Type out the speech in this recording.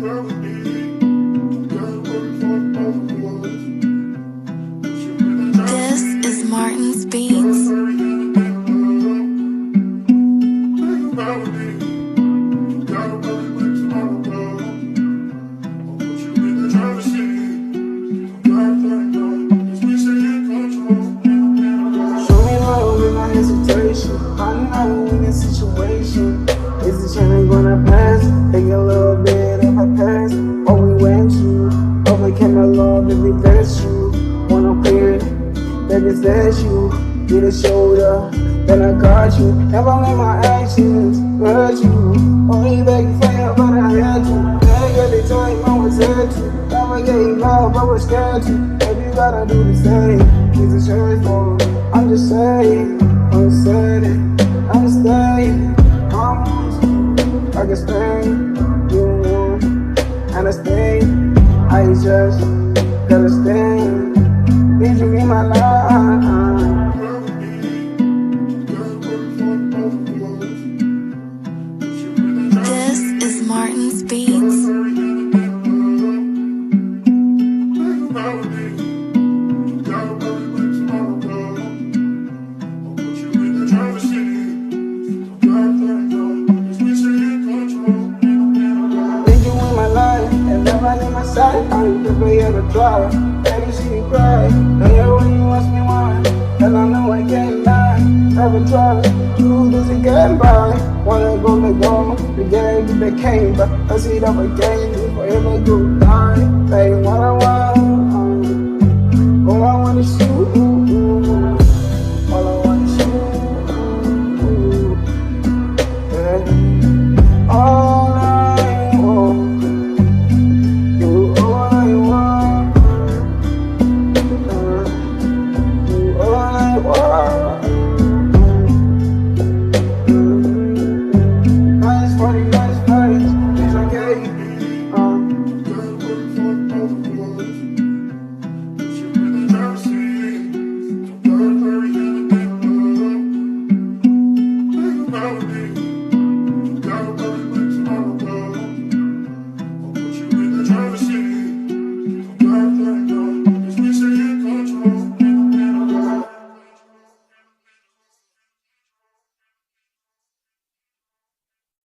This is Martin's Beats. Show me love with my hesitation. I know in this situation. Is the challenge gonna pass? Take a little bit of a pass. What we went through. Overcame the love if we that's you. Wanna clear it, that is that you. Get a shoulder, then I got you. Never let my actions hurt you. Only begging for help, but I had to. Never the time I was had to. Never gave up, I was scared to. Maybe you gotta do the same. It's a choice for me. I'm just saying, I'm saying, I'm staying. I can stay, you know, and I stay. I just gotta stay. Need you in my life. This is Martin's Beats. Side, I used to be able to try. Baby, see you cry. Now you're when you ask me why. And I know I can't lie. Never try. You this again by. Wanna go let go. The game that came, but I see that again. Forever go die. Say what I want.